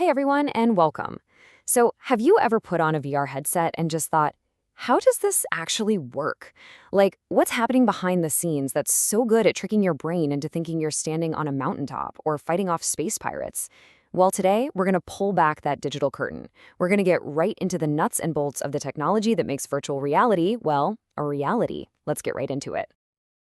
Hey everyone, and welcome. So, have you ever put on a VR headset and just thought, how does this actually work? Like, what's happening behind the scenes that's so good at tricking your brain into thinking you're standing on a mountaintop or fighting off space pirates? Well, today, we're going to pull back that digital curtain. We're going to get right into the nuts and bolts of the technology that makes virtual reality, well, a reality. Let's get right into it.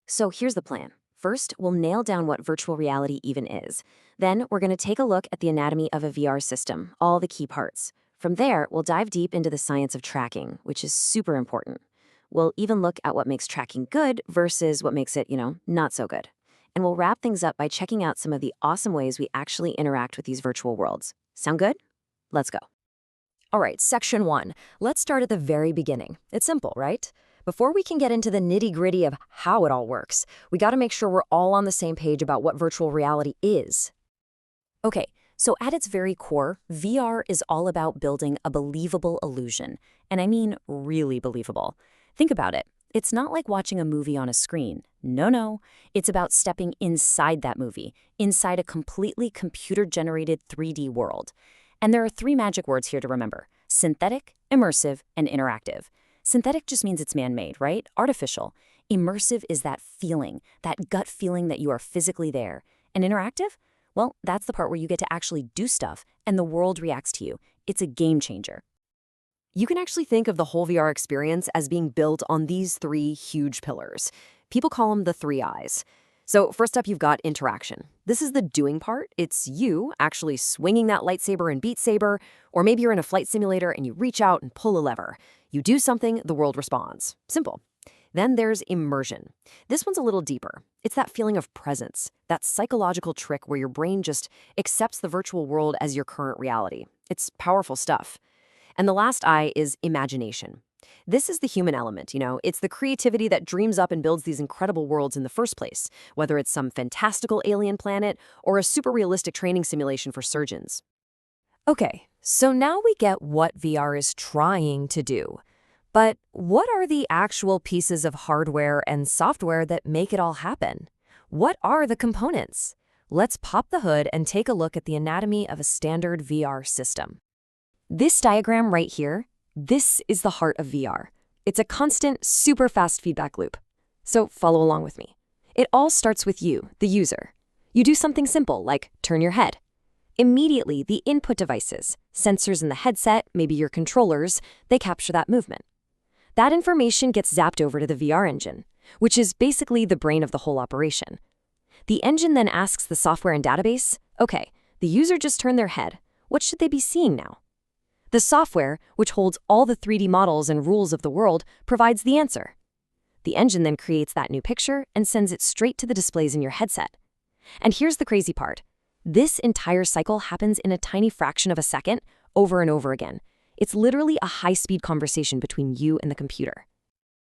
So here's the plan. First, we'll nail down what virtual reality even is. Then, we're going to take a look at the anatomy of a VR system, all the key parts. From there, we'll dive deep into the science of tracking, which is super important. We'll even look at what makes tracking good versus what makes it, not so good. And we'll wrap things up by checking out some of the awesome ways we actually interact with these virtual worlds. Sound good? Let's go. All right, section 1. Let's start at the very beginning. It's simple, right? Before we can get into the nitty-gritty of how it all works, we got to make sure we're all on the same page about what virtual reality is. Okay, so at its very core, VR is all about building a believable illusion. And I mean really believable. Think about it. It's not like watching a movie on a screen. No. It's about stepping inside that movie, inside a completely computer-generated 3D world. And there are 3 magic words here to remember: synthetic, immersive, and interactive. Synthetic just means it's man-made, right? Artificial. Immersive is that feeling, that gut feeling that you are physically there. And interactive? Well, that's the part where you get to actually do stuff, and the world reacts to you. It's a game changer. You can actually think of the whole VR experience as being built on these 3 huge pillars. People call them the 3 I's. So first up, you've got interaction. This is the doing part. It's you actually swinging that lightsaber in Beat Saber, or maybe you're in a flight simulator and you reach out and pull a lever. You do something, the world responds. Simple. Then there's immersion. This one's a little deeper. It's that feeling of presence, that psychological trick where your brain just accepts the virtual world as your current reality. It's powerful stuff. And the last I is imagination. This is the human element, It's the creativity that dreams up and builds these incredible worlds in the first place, whether it's some fantastical alien planet or a super realistic training simulation for surgeons. Okay, so now we get what VR is trying to do. But what are the actual pieces of hardware and software that make it all happen? What are the components? Let's pop the hood and take a look at the anatomy of a standard VR system. This diagram right here, this is the heart of VR. It's a constant, super fast feedback loop. So follow along with me. It all starts with you, the user. You do something simple like turn your head. Immediately, the input devices, sensors in the headset, maybe your controllers, they capture that movement. That information gets zapped over to the VR engine, which is basically the brain of the whole operation. The engine then asks the software and database, okay, the user just turned their head. What should they be seeing now? The software, which holds all the 3D models and rules of the world, provides the answer. The engine then creates that new picture and sends it straight to the displays in your headset. And here's the crazy part. This entire cycle happens in a tiny fraction of a second, over and over again. It's literally a high-speed conversation between you and the computer.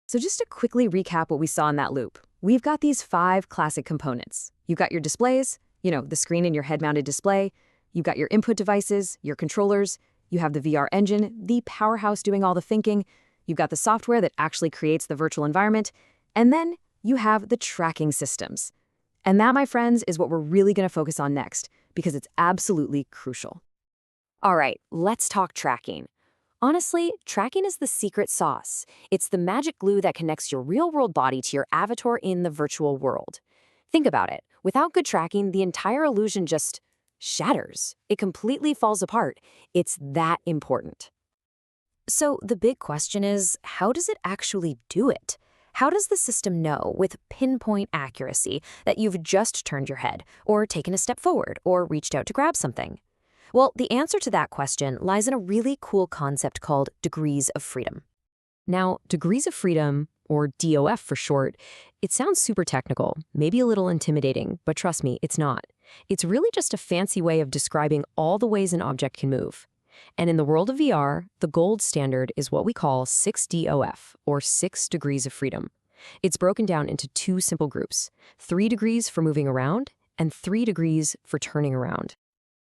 So just to quickly recap what we saw in that loop, we've got these 5 classic components. You've got your displays, the screen in your head-mounted display. You've got your input devices, your controllers. You have the VR engine, the powerhouse doing all the thinking. You've got the software that actually creates the virtual environment. And then you have the tracking systems. And that, my friends, is what we're really going to focus on next, because it's absolutely crucial. All right, let's talk tracking. Honestly, tracking is the secret sauce. It's the magic glue that connects your real-world body to your avatar in the virtual world. Think about it. Without good tracking, the entire illusion just shatters. It completely falls apart. It's that important. So the big question is, how does it actually do it? How does the system know with pinpoint accuracy that you've just turned your head, or taken a step forward, or reached out to grab something? Well, the answer to that question lies in a really cool concept called degrees of freedom. Now, degrees of freedom, or DOF for short, it sounds super technical, maybe a little intimidating, but trust me, it's not. It's really just a fancy way of describing all the ways an object can move. And in the world of VR, the gold standard is what we call 6DOF, or 6 degrees of freedom. It's broken down into 2 simple groups, 3 degrees for moving around and 3 degrees for turning around.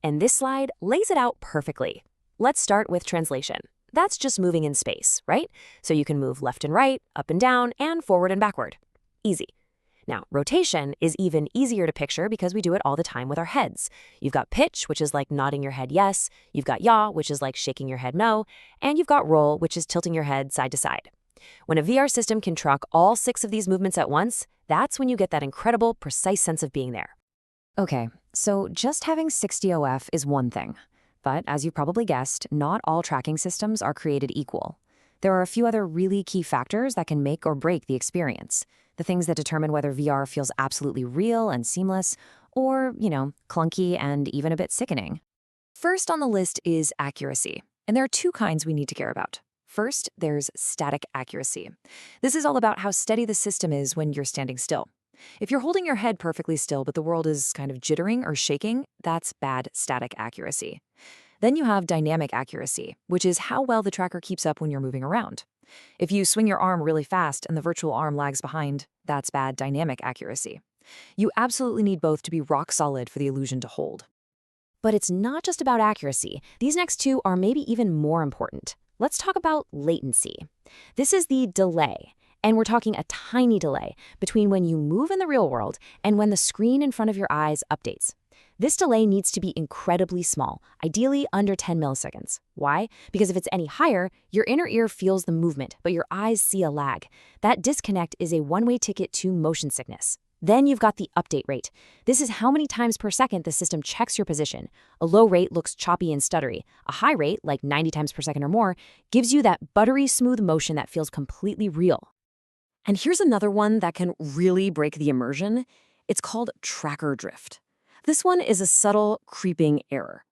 And this slide lays it out perfectly. Let's start with translation. That's just moving in space, right? So you can move left and right, up and down, and forward and backward. Easy. Now, rotation is even easier to picture because we do it all the time with our heads. You've got pitch, which is like nodding your head yes, you've got yaw, which is like shaking your head no, and you've got roll, which is tilting your head side to side. When a VR system can track all 6 of these movements at once, that's when you get that incredible, precise sense of being there. Okay, so just having 60 OF is one thing. But as you probably guessed, not all tracking systems are created equal. There are a few other really key factors that can make or break the experience. The things that determine whether VR feels absolutely real and seamless, or, clunky and even a bit sickening. First on the list is accuracy, and there are two kinds we need to care about. First, there's static accuracy. This is all about how steady the system is when you're standing still. If you're holding your head perfectly still but the world is kind of jittering or shaking, that's bad static accuracy. Then you have dynamic accuracy, which is how well the tracker keeps up when you're moving around. If you swing your arm really fast and the virtual arm lags behind, that's bad dynamic accuracy. You absolutely need both to be rock solid for the illusion to hold. But it's not just about accuracy. These next two are maybe even more important. Let's talk about latency. This is the delay, and we're talking a tiny delay between when you move in the real world and when the screen in front of your eyes updates. This delay needs to be incredibly small, ideally under 10 milliseconds. Why? Because if it's any higher, your inner ear feels the movement, but your eyes see a lag. That disconnect is a one-way ticket to motion sickness. Then you've got the update rate. This is how many times per second the system checks your position. A low rate looks choppy and stuttery. A high rate, like 90 times per second or more, gives you that buttery smooth motion that feels completely real. And here's another one that can really break the immersion. It's called tracker drift. This one is a subtle, creeping error.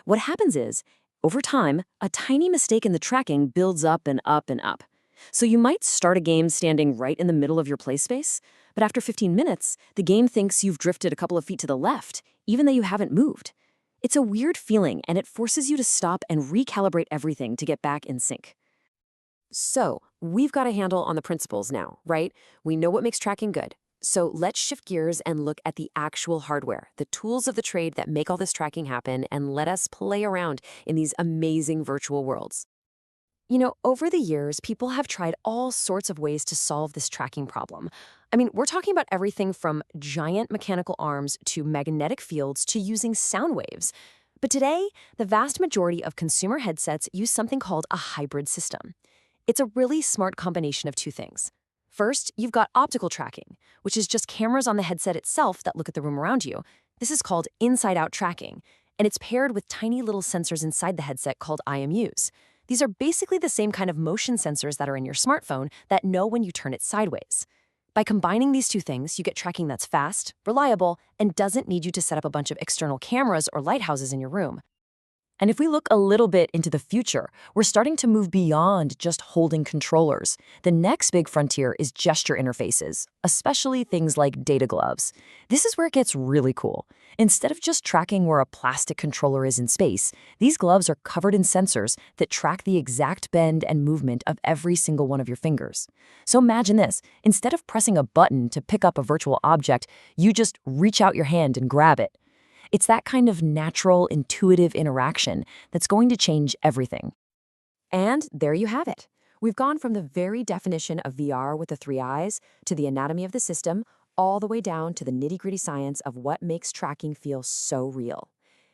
What happens is, over time, a tiny mistake in the tracking builds up and up and up. So you might start a game standing right in the middle of your play space, but after 15 minutes, the game thinks you've drifted a couple of feet to the left, even though you haven't moved. It's a weird feeling, and it forces you to stop and recalibrate everything to get back in sync. So, we've got a handle on the principles now, right? We know what makes tracking good. So let's shift gears and look at the actual hardware, the tools of the trade that make all this tracking happen, and let us play around in these amazing virtual worlds. Over the years, people have tried all sorts of ways to solve this tracking problem. I mean, we're talking about everything from giant mechanical arms to magnetic fields to using sound waves. But today, the vast majority of consumer headsets use something called a hybrid system. It's a really smart combination of two things. First, you've got optical tracking, which is just cameras on the headset itself that look at the room around you. This is called inside-out tracking, and it's paired with tiny little sensors inside the headset called IMUs. These are basically the same kind of motion sensors that are in your smartphone that know when you turn it sideways. By combining these two things, you get tracking that's fast, reliable, and doesn't need you to set up a bunch of external cameras or lighthouses in your room. And if we look a little bit into the future, we're starting to move beyond just holding controllers. The next big frontier is gesture interfaces, especially things like data gloves. This is where it gets really cool. Instead of just tracking where a plastic controller is in space, these gloves are covered in sensors that track the exact bend and movement of every single one of your fingers. So imagine this. Instead of pressing a button to pick up a virtual object, you just reach out your hand and grab it. It's that kind of natural, intuitive interaction that's going to change everything. And there you have it. We've gone from the very definition of VR with the 3 eyes to the anatomy of the system, all the way down to the nitty-gritty science of what makes tracking feel so real.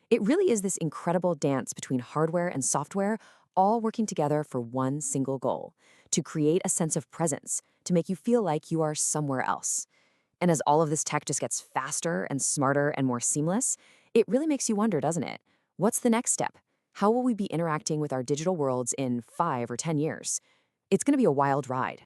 It really is this incredible dance between hardware and software, all working together for one single goal: to create a sense of presence, to make you feel like you are somewhere else. And as all of this tech just gets faster and smarter and more seamless, it really makes you wonder, doesn't it? What's the next step? How will we be interacting with our digital worlds in 5 or 10 years? It's going to be a wild ride.